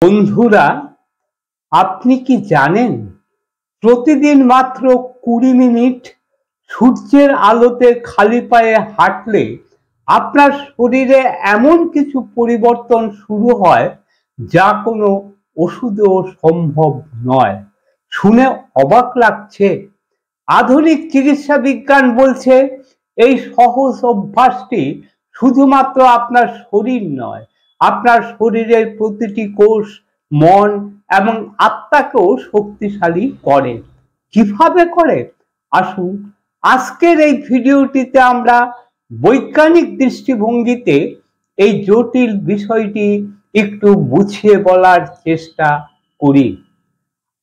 বন্ধুরা, আপনি কি জানেন প্রতিদিন মাত্র 20 মিনিট সূর্যের আলোতে খালি পায়ে হাঁটলে আপনার শরীরে এমন কিছু পরিবর্তন শুরু হয় যা কোনো ওষুধেও সম্ভব নয়। শুনে অবাক লাগছে? আধুনিক চিকিৎসা বিজ্ঞান বলছে এই সহজ অভ্যাসটি শুধুমাত্র আপনার শরীর নয়, আপনার শরীরের প্রতিটি কোষ, মন এবং আত্মাকেও শক্তিশালী করে। কিভাবে করে? আসুন আজকের এই ভিডিওটিতে আমরা বৈজ্ঞানিক দৃষ্টিভঙ্গিতে এই জটিল বিষয়টি একটু বুঝিয়ে বলার চেষ্টা করি।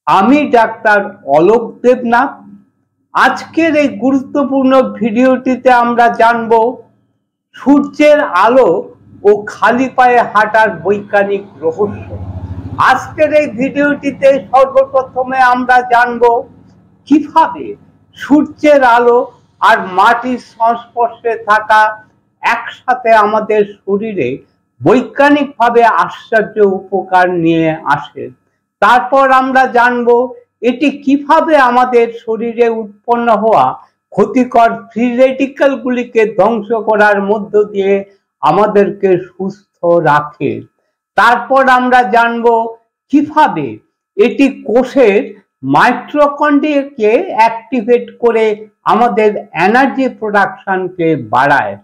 আমি ডাক্তার অলোক দেবনাথ। আজকের এই গুরুত্বপূর্ণ ভিডিওটিতে আমরা জানব সূর্যের আলো ও খালি পায়ে হাঁটার বৈজ্ঞানিক রহস্য। আজকের এই ভিডিওটিতে সর্বপ্রথমে আমরা জানব কিভাবে সূর্যের আলো আর মাটির সংস্পর্শে থাকা একসাথে আমাদের শরীরে বৈজ্ঞানিকভাবে আশ্চর্য উপকার নিয়ে আসে। তারপর আমরা জানব এটি কিভাবে আমাদের শরীরে উৎপন্ন হওয়া ক্ষতিকর ফ্রি রেডিক্যালগুলিকে ধ্বংস করার মধ্য দিয়ে আমাদেরকে সুস্থ রাখে। তারপর আমরা জানব কিভাবে এটি কোষের মাইটোকন্ড্রিয়াকে অ্যাক্টিভেট করে আমাদের এনার্জি প্রোডাকশনকে বাড়ায়।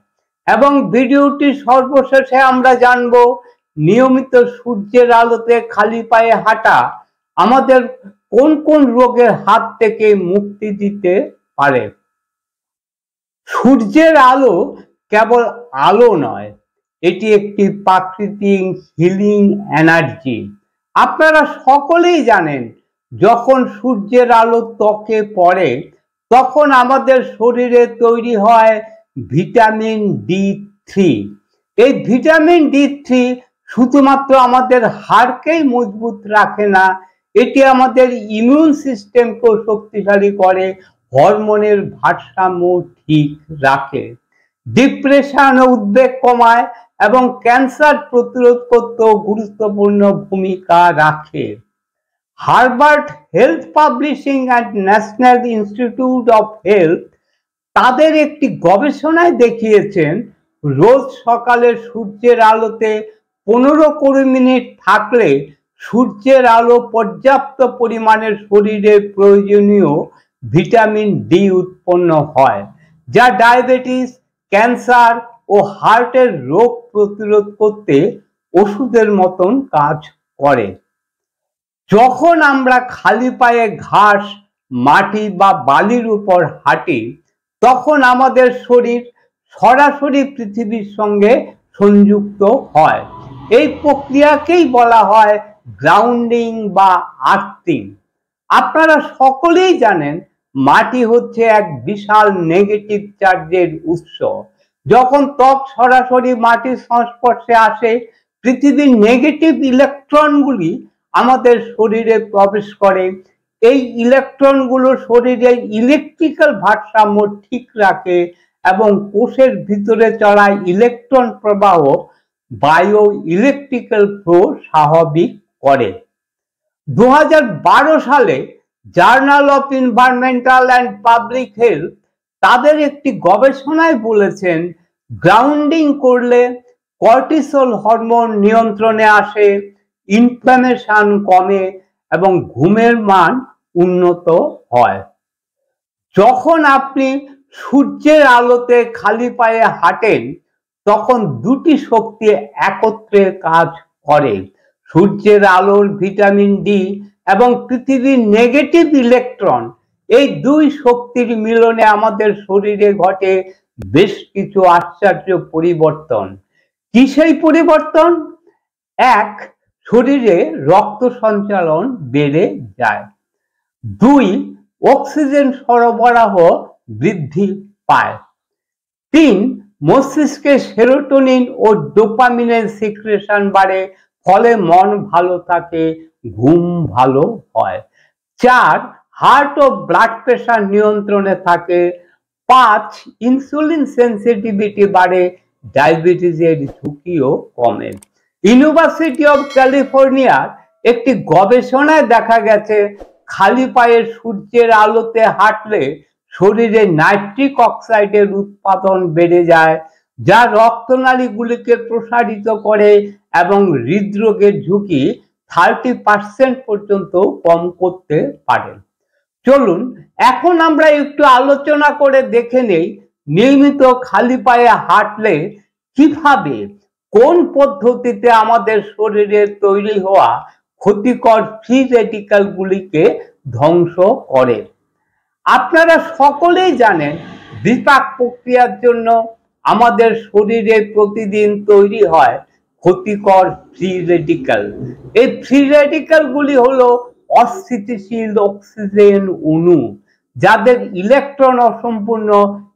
এবং ভিডিওটির সর্বশেষে আমরা জানব নিয়মিত সূর্যের আলোতে খালি পায়ে হাঁটা আমাদের কোন কোন রোগের হাত থেকে মুক্তি দিতে পারে। সূর্যের আলো কেবল আলো নয়, এটি একটি প্রাকৃতিক হিলিং এনার্জি। আপনারা সকলেই জানেন যখন সূর্যের আলো ত্বকে পড়ে তখন আমাদের শরীরে তৈরি হয় ভিটামিন D3। এই ভিটামিন D3 শুধুমাত্র আমাদের হাড়কেই মজবুত রাখে না, এটি আমাদের ইমিউন সিস্টেমকেও শক্তিশালী করে, হরমোনের ভারসাম্য ঠিক রাখে, ডিপ্রেশন ও উদ্বেগ কমায় এবং ক্যান্সার প্রতিরোধ করতেও গুরুত্বপূর্ণ ভূমিকা রাখে। Harvard health publishing and national institute of health তাদের একটি গবেষণায় দেখিয়েছেন রোজ সকালে সূর্যের আলোতে 15-20 মিনিট থাকলে সূর্যের আলো পর্যাপ্ত পরিমাণে শরীরে প্রয়োজনীয় ভিটামিন ডি উৎপন্ন হয়, যা ডায়াবেটিস, ক্যান্সার ও হার্টের রোগ প্রতিরোধ করতে ওষুধের মতন কাজ করে। যখন আমরা খালি পায়ে ঘাস, মাটি বা বালির উপর হাঁটি তখন আমাদের শরীর সরাসরি পৃথিবীর সঙ্গে সংযুক্ত হয়। এই প্রক্রিয়াকেই বলা হয় গ্রাউন্ডিং বা আর্থিং। আপনারা সকলেই জানেন মাটি হচ্ছে এক বিশাল নেগেটিভ চার্জের উৎস। যখন ত্বক সরাসরি মাটির সংস্পর্শে আসে পৃথিবীর নেগেটিভ ইলেকট্রনগুলি আমাদের শরীরে প্রবেশ করে। এই ইলেকট্রনগুলো শরীরের ইলেকট্রিক্যাল ভারসাম্য ঠিক রাখে এবং কোষের ভিতরে চলা ইলেকট্রন প্রবাহ বায়ো ইলেকট্রিক্যাল ফ্লো স্বাভাবিক করে। 2012 সালে journal of environmental and public health তাদের একটি গবেষণায় বলেছেন গ্রাউন্ডিং করলে কর্টিসল হরমোন নিয়ন্ত্রণে আসে, ইনফ্ল্যামেশন কমে এবং ঘুমের মান উন্নত হয়। যখন আপনি সূর্যের আলোতে খালি পায়ে হাঁটেন তখন দুটি শক্তি একত্রে কাজ করে। সূর্যের আলোর ভিটামিন ডি এবং পৃথিবীর নেগেটিভ ইলেকট্রন, এই দুই শক্তির মিলনে আমাদের শরীরে ঘটে বেশ কিছু আশ্চর্য পরিবর্তন। কি সেই পরিবর্তন? 1. শরীরে রক্ত সঞ্চালন বেড়ে যায়। 2. অক্সিজেন সরবরাহ বৃদ্ধি পায়। 3. মস্তিষ্কে সেরোটোনিন ও ডোপামিনের সিক্রেশন বাড়ে, ফলে মন ভালো থাকে, ঘুম ভালো হয়। 4. হার্ট ও ব্লাড প্রেশার নিয়ন্ত্রণে থাকে। 5. ইনসুলিন সেন্সিটিভিটি বাড়ে, ডায়াবেটিসের ঝুঁকিও কমে। ইউনিভার্সিটি অফ ক্যালিফোর্নিয়ার একটি গবেষণায় দেখা গেছে খালি পায়ে সূর্যের আলোতে হাঁটলে শরীরে নাইট্রিক অক্সাইডের উৎপাদন বেড়ে যায়, যা রক্তনালীগুলিকে প্রসারিত করে এবং হৃদরোগের ঝুঁকি 30% পর্যন্ত কম করতে পারে। চলুন এখন আমরা একটু আলোচনা করে দেখে নেই নিয়মিত খালি পায়ে হাঁটলে কিভাবে, কোন পদ্ধতিতে আমাদের শরীরে তৈরি হওয়া ক্ষতিকর ফ্রি রেডিক্যাল গুলিকে ধ্বংস করে। আপনারা সকলেই জানেন বিপাক প্রক্রিয়ার জন্য আমাদের শরীরে প্রতিদিন তৈরি হয় ক্ষতিকর ফ্রি রেডিক্যাল। এই ফ্রি রেডিক্যাল গুলি হলো অস্থিতিশীল অক্সিজেন অণু, যাদের ইলেকট্রন অসম্পূর্ণ।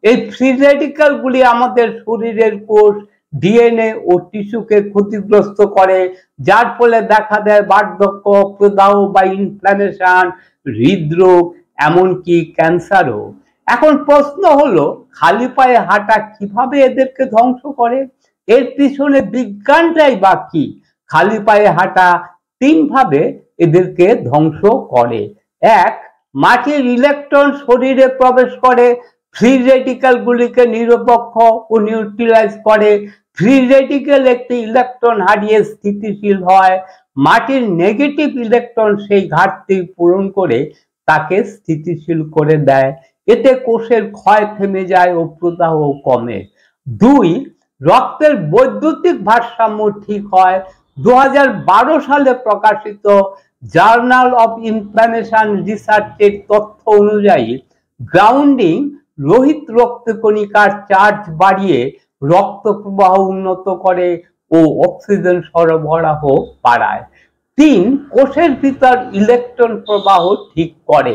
এই ফ্রি রেডিক্যাল গুলি আমাদের শরীরের কোষ, ডিএনএ ও টিস্যুকে ক্ষতিগ্রস্ত করে, যার ফলে দেখা দেয় বার্ধক্য, প্রদাহ বা ইনফ্ল্যামেশন, হৃদরোগ, এমনকি ক্যান্সারও। এখন প্রশ্ন হলো খালি পায়ে হাঁটা কিভাবে এদেরকে ধ্বংস করে? এর পিছনে বিজ্ঞানটাই বা কি? খালি পায়ে হাঁটা তিনভাবে এদেরকে ধ্বংস করে। এক, মাটির ইলেকট্রন শরীরে প্রবেশ করে, ফ্রি রেডিক্যাল গুলিকে নিরপেক্ষ ও নিউট্রালাইজ করে। ফ্রি রেডিক্যাল একটি ইলেকট্রন হারিয়ে স্থিতিশীল হয়, মাটির নেগেটিভ ইলেকট্রন সেই ঘাটতি পূরণ করে তাকে স্থিতিশীল করে দেয়। এতে কোষের ক্ষয় থেমে যায় ও প্রদাহ কমে। দুই, রক্তের বৈদ্যুতিক ভারসাম্য ঠিক হয়। 2012 সালে প্রকাশিত জার্নাল অফ ইনফ্ল্যামেশন রিসার্চের তথ্য অনুযায়ী গ্রাউন্ডিং লোহিত রক্তকণিকার চার্জ বাড়িয়ে রক্ত প্রবাহ উন্নত করে ও অক্সিজেন সরবরাহ বাড়ায়। তিন, কোষের ভিতর ইলেকট্রন প্রবাহ ঠিক করে।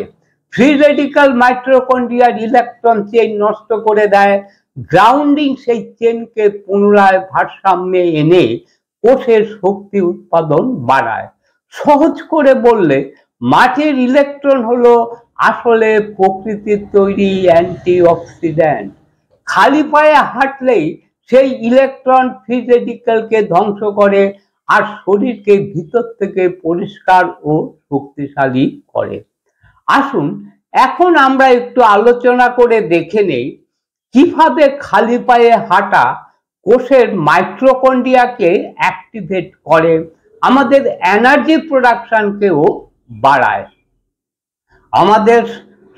ফ্রি রেডিক্যাল মাইটোকন্ড্রিয়ার ইলেকট্রন চেইন নষ্ট করে দেয়। গ্রাউন্ডিং সেই চেনকে পুনরায় ভারসাম্যে এনে কোষের শক্তি উৎপাদন বাড়ায়। সহজ করে বললে মাটির ইলেকট্রন হলো আসলে প্রকৃতির তৈরি অ্যান্টিঅক্সিডেন্ট। খালি পায়ে হাঁটলেই সেই ইলেকট্রন ফ্রি রেডিক্যালকে ধ্বংস করে আর শরীরকে ভিতর থেকে পরিষ্কার ও শক্তিশালী করে। আসুন এখন আমরা একটু আলোচনা করে দেখে নেই কিভাবে খালি পায়ে হাঁটা কোষের মাইটোকন্ড্রিয়াকে অ্যাক্টিভেট করে, আমাদের এনার্জি প্রোডাকশনকেও বাড়ায়। আমাদের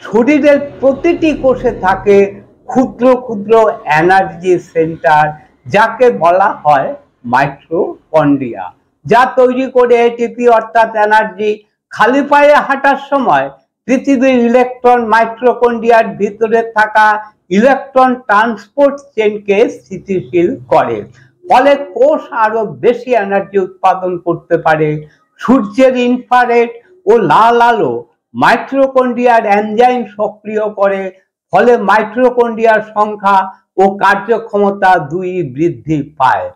শরীরের প্রতিটি কোষে থাকে ক্ষুদ্র ক্ষুদ্র এনার্জি সেন্টার, যাকে বলা হয় মাইটোকন্ড্রিয়া, যা তৈরি করে এটিপি অর্থাৎ এনার্জি। খালি পায়ে হাঁটার সময় পৃথিবীর ইলেকট্রন মাইটোকন্ড্রিয়ার ভিতরে থাকা ইলেকট্রন ট্রান্সপোর্ট চেনকে স্থিতিশীল করে, ফলে কোষ আরো বেশি এনার্জি উৎপাদন করতে পারে। সূর্যের ইনফ্রারেড ও লাল আলো মাইটোকন্ড্রিয়ার এনজাইম সক্রিয় করে, ফলে মাইটোকন্ড্রিয়ার সংখ্যা ও কার্যক্ষমতা দুই বৃদ্ধি পায়।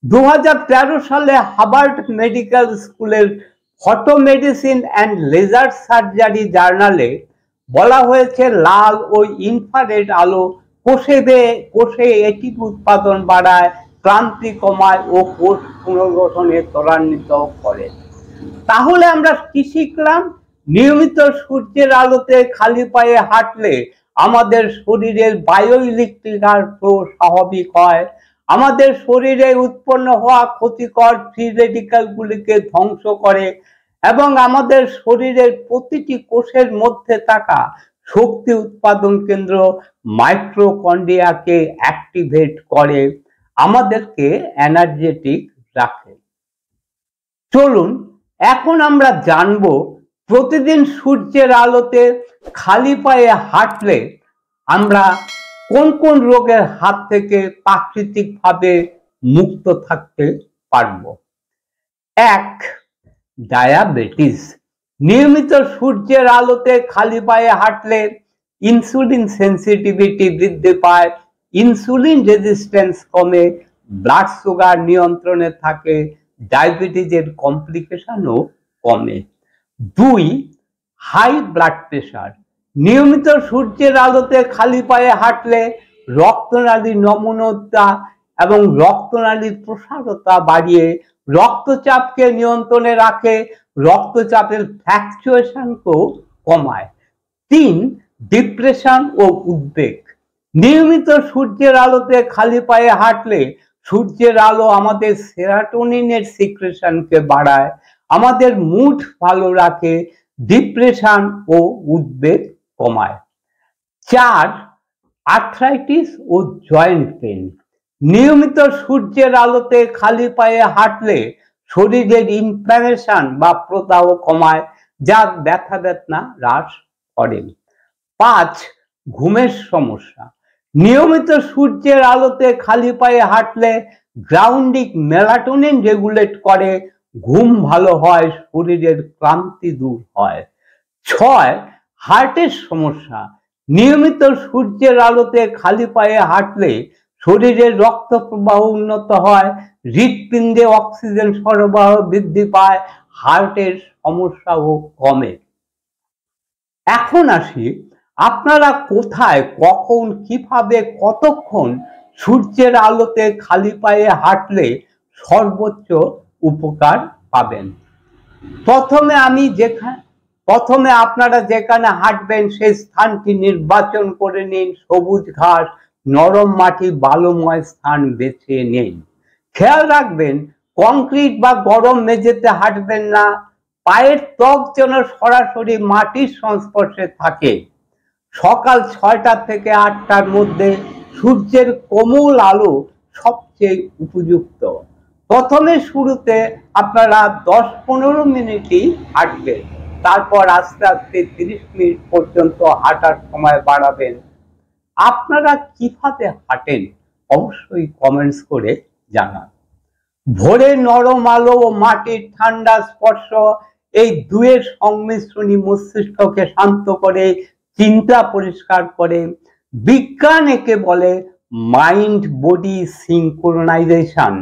2013 সালে হার্ভার্ড মেডিকেল স্কুলের ফটোমেডিসিন অ্যান্ড লেজার সার্জারি জার্নালে বলা হয়েছে লাল ও ইনফ্রারেড আলো কোষে এটিপি উৎপাদন বাড়ায়, ক্লান্তি কমায় ও কোষ পুনর্গঠনে ত্বরান্বিত করে। তাহলে আমরা কি শিখলাম? নিয়মিত সূর্যের আলোতে খালি পায়ে হাঁটলে আমাদের শরীরের বায়ো ইলেকট্রিক্যাল ফ্লো স্বাভাবিক হয়, আমাদের শরীরে উৎপন্ন হওয়া ক্ষতিকর ফ্রি রেডিক্যাল গুলিকে ধ্বংস করে এবং আমাদের শরীরের প্রতিটি কোষের মধ্যে থাকা শক্তি উৎপাদন কেন্দ্র মাইটোকন্ড্রিয়াকে অ্যাক্টিভেট করে, আমাদেরকে এনার্জেটিক রাখে। চলুন এখন আমরা জানবো প্রতিদিন সূর্যের আলোতে খালি পায়ে হাঁটলে আমরা কোন কোন রোগের হাত থেকে প্রাকৃতিকভাবে মুক্ত থাকতে পারবো। এক, ডায়াবেটিস। নিয়মিত সূর্যের আলোতে খালি পায়ে হাঁটলে ইনসুলিন সেন্সিটিভিটি বৃদ্ধি পায়, ইনসুলিন রেজিস্ট্যান্স কমে, ব্লাড সুগার নিয়ন্ত্রণে থাকে, ডায়াবেটিসের কমপ্লিকেশনও কমে। দুই, হাই ব্লাড প্রেশার। নিয়মিত সূর্যের আলোতে খালি পায়ে হাঁটলে রক্তনালীর নমনীয়তা এবং রক্তনালীর প্রসারতা বাড়িয়ে রক্তচাপকে নিয়ন্ত্রণে রাখে, রক্তচাপের ফ্ল্যাকচুয়েশনকেও কমায়। 3, ডিপ্রেশন ও উদ্বেগ। নিয়মিত সূর্যের আলোতে খালি পায়ে হাঁটলে সূর্যের আলো আমাদের সেরাটোনিনের সিক্রেশনকে বাড়ায়, আমাদের মুড ভালো রাখে, ডিপ্রেশন ও উদ্বেগ কমায়। 4, আর্থ্রাইটিস ও জয়েন্ট পেন। নিয়মিত সূর্যের আলোতে খালি পায়ে হাঁটলে শরীরের ইনফ্ল্যামেশন বা প্রদাহ কমায়, যা ব্যথা বেদনা হ্রাস করে। 5, ঘুমের সমস্যা। নিয়মিত সূর্যের আলোতে খালি পায়ে হাঁটলে গ্রাউন্ডিং মেলাটোনিন রেগুলেট করে, ঘুম ভালো হয়, শরীরের ক্লান্তি দূর হয়। 6, হার্টের সমস্যা। নিয়মিত সূর্যের আলোতে খালি পায়ে হাঁটলে শরীরের রক্ত প্রবাহ উন্নত হয়, হৃৎপিণ্ডে অক্সিজেন সরবরাহ বৃদ্ধি পায়, হার্টের সমস্যাও কমে। এখন আসি, আপনারা কোথায়, কখন, কিভাবে, কতক্ষণ সূর্যের আলোতে খালি পায়ে হাঁটলে সর্বোচ্চ উপকার পাবেন। প্রথমে আপনারা যেখানে হাঁটবেন সেই স্থানটি নির্বাচন করে নিন। সবুজ ঘাস, নরম মাটি, বালুময় স্থান বেছে নিন। খেয়াল রাখবেন কংক্রিট বা গরম মেঝেতে হাঁটবেন না, পায়ের ত্বক যেন সরাসরি মাটির সংস্পর্শে থাকে। সকাল 6টা থেকে 8টার মধ্যে সূর্যের কোমল আলো সবচেয়ে উপযুক্ত। প্রথমে শুরুতে আপনারা 10-15 মিনিটই হাঁটবেন, তারপর আস্তে আস্তে 30 মিনিট পর্যন্ত হাঁটার সময় বাড়াবেন। আপনারা কিভাবে হাঁটেন অবশ্যই কমেন্টস করে জানান। ভোরে নরম আলো ও মাটির ঠান্ডা স্পর্শ, এই দুয়ের সংমিশ্রণই মস্তিষ্ককে শান্ত করে, চিন্তা পরিষ্কার করে। বিজ্ঞান একে বলে মাইন্ড বডি সিঙ্ক্রোনাইজেশন,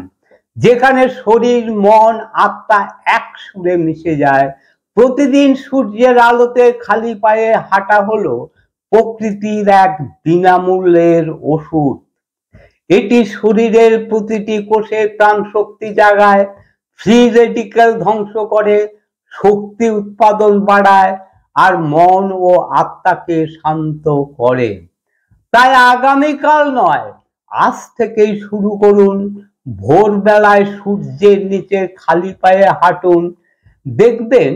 যেখানে শরীর, মন, আত্মা এক সুরে মিশে যায়। প্রতিদিন সূর্যের আলোতে খালি পায়ে হাঁটা হলো প্রকৃতির এক বিনামূল্যের ওষুধ। এটি শরীরের প্রতিটি কোষে প্রাণ শক্তি জাগায়, ফ্রি রেডিক্যাল ধ্বংস করে, শক্তি উৎপাদন বাড়ায়, আর মন ও আত্মাকে শান্ত করে। তাই আগামীকাল নয়, আজ থেকেই শুরু করুন। ভোরবেলায় সূর্যের নিচে খালি পায়ে হাঁটুন, দেখবেন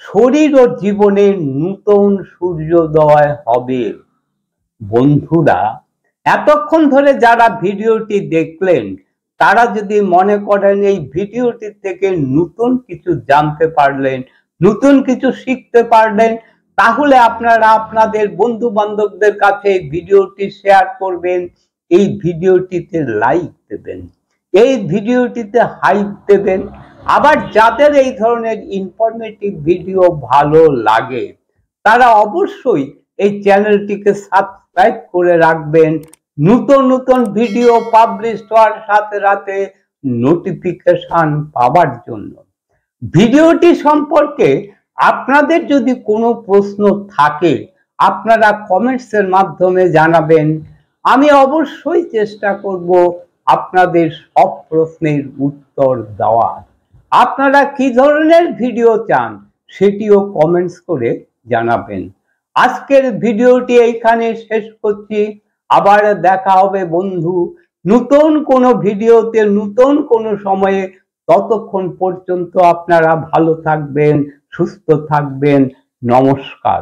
শরীর ও জীবনে নতুন সূর্যোদয় হবে। বন্ধুরা, এতক্ষণ ধরে যারা ভিডিওটি দেখলেন, তারা যদি মনে করেন এই ভিডিওটি থেকে নতুন কিছু জানতে পারলেন, নতুন কিছু শিখতে পারলেন, তাহলে আপনারা আপনাদের বন্ধু বান্ধবদের কাছে এই ভিডিওটি শেয়ার করবেন, এই ভিডিওটিতে লাইক দেবেন, এই ভিডিওটিতে হাইপ দেবেন। আবার যাদের এই ধরনের ইনফরমেটিভ ভিডিও ভালো লাগে, তারা অবশ্যই এই চ্যানেলটিকে সাবস্ক্রাইব করে রাখবেন, নতুন নতুন ভিডিও পাবলিশ হওয়ার সাথে সাথে নোটিফিকেশন পাওয়ার জন্য। ভিডিওটি সম্পর্কে আপনাদের যদি কোনো প্রশ্ন থাকে, আপনারা কমেন্টসের মাধ্যমে জানাবেন। আমি অবশ্যই চেষ্টা করব আপনাদের সব প্রশ্নের উত্তর দেওয়ার। আপনারা কি ধরনের ভিডিও চান সেটিও কমেন্টস করে জানাবেন। আজকের ভিডিওটি এইখানে শেষ করছি। আবার দেখা হবে বন্ধু নতুন কোনো ভিডিওতে, নতুন কোনো সময়ে। ততক্ষণ পর্যন্ত আপনারা ভালো থাকবেন, সুস্থ থাকবেন। নমস্কার।